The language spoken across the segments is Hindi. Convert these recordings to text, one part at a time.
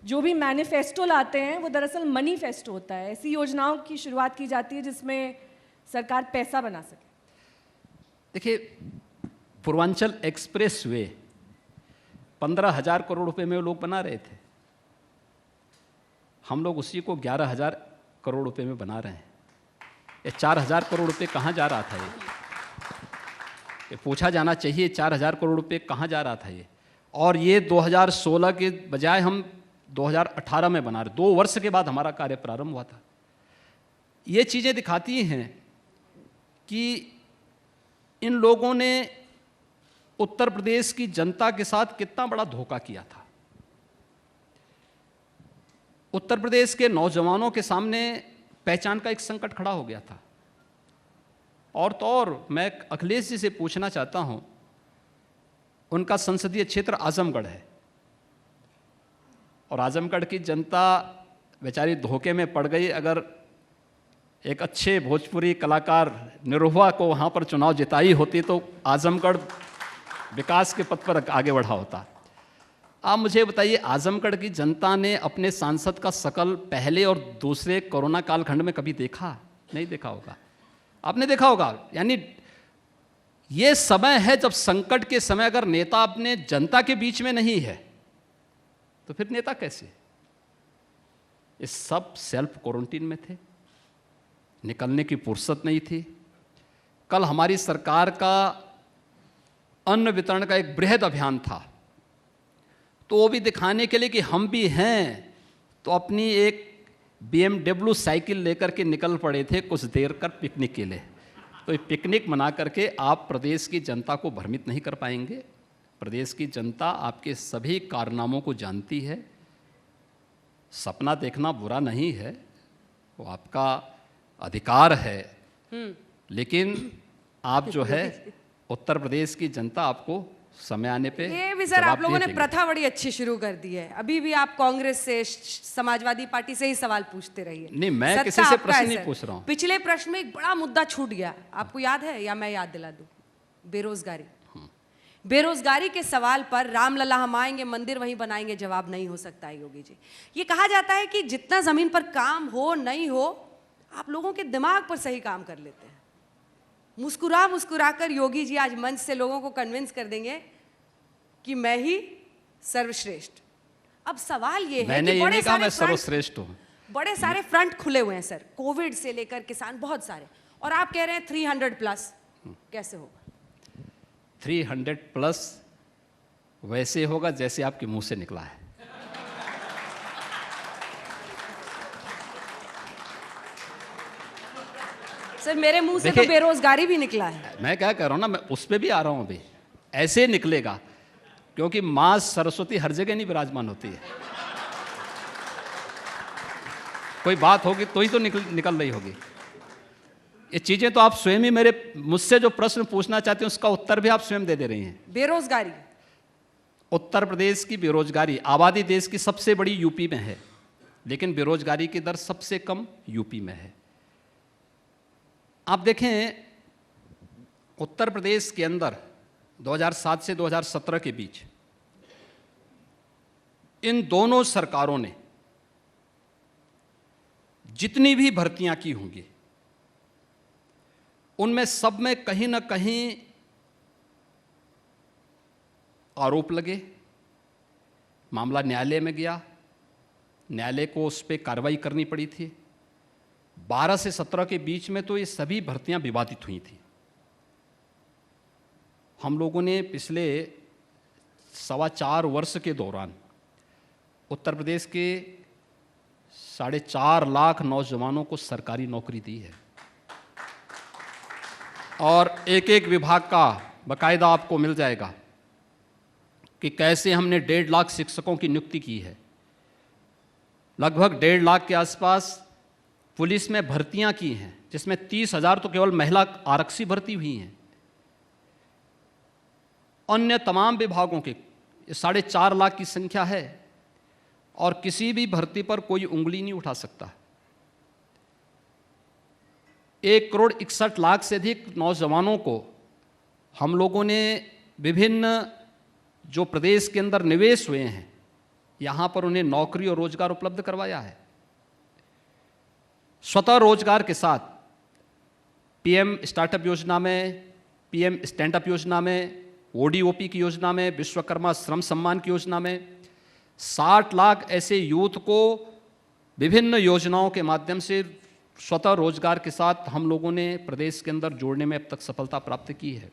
जो भी मैनिफेस्टो लाते हैं वो दरअसल मनीफेस्टो होता है। ऐसी योजनाओं की शुरुआत की जाती है जिसमें सरकार पैसा बना सके। देखिए, पूर्वांचल एक्सप्रेस वे 15,000 करोड़ रुपए में वो लोग बना रहे थे, हम लोग उसी को 11,000 करोड़ रुपए में बना रहे हैं। ये 4,000 करोड़ रुपए कहाँ जा रहा था? ये पूछा जाना चाहिए, 4,000 करोड़ रुपए कहाँ जा रहा था ये? और ये 2016 के बजाय हम 2018 में बना रहे, 2 वर्ष के बाद हमारा कार्य प्रारंभ हुआ था। ये चीज़ें दिखाती हैं कि इन लोगों ने उत्तर प्रदेश की जनता के साथ कितना बड़ा धोखा किया था। उत्तर प्रदेश के नौजवानों के सामने पहचान का एक संकट खड़ा हो गया था। और तो और मैं अखिलेश जी से पूछना चाहता हूं, उनका संसदीय क्षेत्र आजमगढ़ है और आजमगढ़ की जनता बेचारी धोखे में पड़ गई। अगर एक अच्छे भोजपुरी कलाकार निरहुआ को वहाँ पर चुनाव जिताई होती तो आजमगढ़ विकास के पथ पर आगे बढ़ा होता। आप मुझे बताइए, आजमगढ़ की जनता ने अपने सांसद का शकल पहले और दूसरे कोरोना कालखंड में कभी देखा? नहीं देखा होगा। आपने देखा होगा। यानी ये समय है जब संकट के समय अगर नेता अपने जनता के बीच में नहीं है तो फिर नेता कैसे? ये सब सेल्फ क्वारंटीन में थे, निकलने की फुर्सत नहीं थी। कल हमारी सरकार का अन्न वितरण का एक बृहद अभियान था, तो वो भी दिखाने के लिए कि हम भी हैं, तो अपनी एक BMW साइकिल लेकर के निकल पड़े थे कुछ देर कर पिकनिक के लिए। तो ये पिकनिक मना करके आप प्रदेश की जनता को भ्रमित नहीं कर पाएंगे। प्रदेश की जनता आपके सभी कारनामों को जानती है। सपना देखना बुरा नहीं है, वो आपका अधिकार है, लेकिन आप जो है उत्तर प्रदेश की जनता आपको समय आने पे ये भी सर आप लोगों ने प्रथा बड़ी अच्छी शुरू कर दी है। अभी भी आप कांग्रेस से, समाजवादी पार्टी से ही सवाल पूछते रहिए। नहीं, मैं किसी से प्रश्न नहीं पूछ रहा हूँ। पिछले प्रश्न में एक बड़ा मुद्दा छूट गया, आपको याद है या मैं याद दिला दूं? बेरोजगारी। बेरोजगारी के सवाल पर रामलला हम आएंगे मंदिर वहीं बनाएंगे जवाब नहीं हो सकता है योगी जी। ये कहा जाता है कि जितना जमीन पर काम हो नहीं हो, आप लोगों के दिमाग पर सही काम कर लेते हैं। मुस्कुरा मुस्कुरा कर योगी जी आज मंच से लोगों को कन्विंस कर देंगे कि मैं ही सर्वश्रेष्ठ। अब सवाल ये है मैंने कि ये नहीं कहा मैं सर्वश्रेष्ठ हूं। बड़े सारे फ्रंट खुले हुए हैं सर, कोविड से लेकर किसान, बहुत सारे, और आप कह रहे हैं 300+। कैसे होगा? 300+ वैसे होगा जैसे आपके मुंह से निकला है। सर मेरे मुंह से तो बेरोजगारी भी निकला है। मैं क्या कह रहा हूं ना, मैं उस पे भी आ रहा हूं। अभी ऐसे निकलेगा क्योंकि मां सरस्वती हर जगह नहीं विराजमान होती है। कोई बात होगी तो ही तो निकल रही होगी। ये चीजें तो आप स्वयं ही मुझसे जो प्रश्न पूछना चाहते हैं उसका उत्तर भी आप स्वयं दे रही हैं। बेरोजगारी, उत्तर प्रदेश की बेरोजगारी, आबादी देश की सबसे बड़ी यूपी में है, लेकिन बेरोजगारी की दर सबसे कम यूपी में है। आप देखें, उत्तर प्रदेश के अंदर 2007 से 2017 के बीच इन दोनों सरकारों ने जितनी भी भर्तियां की होंगी उनमें सब में कहीं ना कहीं आरोप लगे, मामला न्यायालय में गया, न्यायालय को उस पर कार्रवाई करनी पड़ी थी। 12 से 17 के बीच में तो ये सभी भर्तियां विवादित हुई थी। हम लोगों ने पिछले 4.25 वर्ष के दौरान उत्तर प्रदेश के 4.5 लाख नौजवानों को सरकारी नौकरी दी है और एक एक विभाग का बाकायदा आपको मिल जाएगा कि कैसे हमने 1.5 लाख शिक्षकों की नियुक्ति की है। लगभग 1.5 लाख के आसपास पुलिस में भर्तियां की हैं, जिसमें 30,000 तो केवल महिला आरक्षी भर्ती हुई हैं। अन्य तमाम विभागों के 4.5 लाख की संख्या है और किसी भी भर्ती पर कोई उंगली नहीं उठा सकता। 1,61,00,000 से अधिक नौजवानों को हम लोगों ने विभिन्न जो प्रदेश के अंदर निवेश हुए हैं यहाँ पर उन्हें नौकरी और रोजगार उपलब्ध करवाया है। स्वतः रोजगार के साथ पीएम स्टार्टअप योजना में, पीएम स्टैंड अप योजना में, ओडीओपी की योजना में, विश्वकर्मा श्रम सम्मान की योजना में 60 लाख ऐसे यूथ को विभिन्न योजनाओं के माध्यम से स्वतः रोजगार के साथ हम लोगों ने प्रदेश के अंदर जोड़ने में अब तक सफलता प्राप्त की है।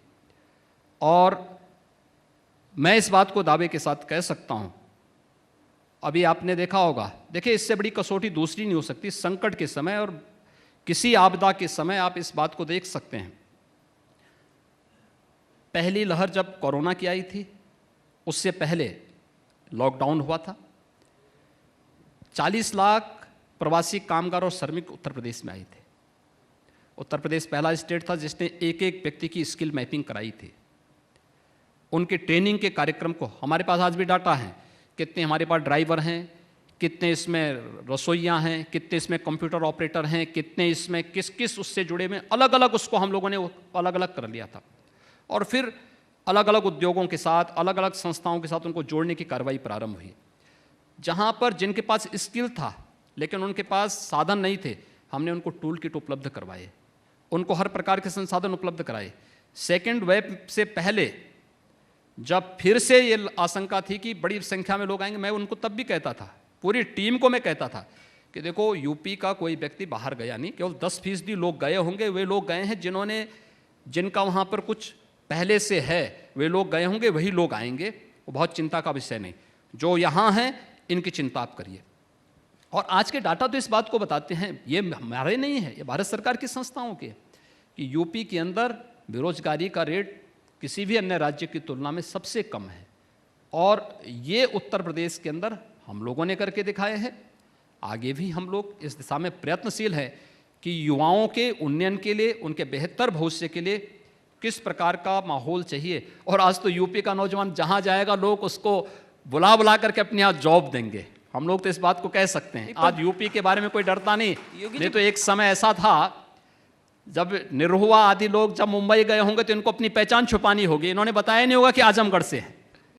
और मैं इस बात को दावे के साथ कह सकता हूं, अभी आपने देखा होगा, देखिए इससे बड़ी कसौटी दूसरी नहीं हो सकती। संकट के समय और किसी आपदा के समय आप इस बात को देख सकते हैं। पहली लहर जब कोरोना की आई थी, उससे पहले लॉकडाउन हुआ था। 40 लाख प्रवासी कामगार और श्रमिक उत्तर प्रदेश में आए थे। उत्तर प्रदेश पहला स्टेट था जिसने एक एक व्यक्ति की स्किल मैपिंग कराई थी। उनके ट्रेनिंग के कार्यक्रम को, हमारे पास आज भी डाटा है, कितने हमारे पास ड्राइवर हैं, कितने इसमें रसोइयाँ हैं, कितने इसमें कंप्यूटर ऑपरेटर हैं, कितने इसमें किस किस उससे जुड़े में, अलग अलग उसको हम लोगों ने अलग अलग कर लिया था। और फिर अलग अलग उद्योगों के साथ, अलग अलग संस्थाओं के साथ उनको जोड़ने की कार्रवाई प्रारंभ हुई। जहाँ पर जिनके पास स्किल था लेकिन उनके पास साधन नहीं थे, हमने उनको टूल किट उपलब्ध करवाए, उनको हर प्रकार के संसाधन उपलब्ध कराए। सेकेंड वेव से पहले जब फिर से ये आशंका थी कि बड़ी संख्या में लोग आएंगे, मैं उनको तब भी कहता था, पूरी टीम को मैं कहता था कि देखो यूपी का कोई व्यक्ति बाहर गया नहीं, केवल 10% लोग गए होंगे। वे लोग गए हैं जिनका वहाँ पर कुछ पहले से है, वे लोग गए होंगे, वही लोग आएंगे। वो बहुत चिंता का विषय नहीं, जो यहाँ हैं इनकी चिंता आप करिए। और आज के डाटा तो इस बात को बताते हैं, ये हमारे नहीं है, ये भारत सरकार की संस्थाओं के, कि यूपी के अंदर बेरोजगारी का रेट किसी भी अन्य राज्य की तुलना में सबसे कम है। और ये उत्तर प्रदेश के अंदर हम लोगों ने करके दिखाए हैं। आगे भी हम लोग इस दिशा में प्रयत्नशील हैं कि युवाओं के उन्नयन के लिए, उनके बेहतर भविष्य के लिए किस प्रकार का माहौल चाहिए। और आज तो यूपी का नौजवान जहाँ जाएगा लोग उसको बुला करके अपने यहाँ जॉब देंगे। हम लोग तो इस बात को कह सकते हैं, आज यूपी के बारे में कोई डरता नहीं। नहीं तो एक समय ऐसा था जब निरहुआ आदि लोग जब मुंबई गए होंगे तो इनको अपनी पहचान छुपानी होगी, इन्होंने बताया नहीं होगा कि आजमगढ़ से है।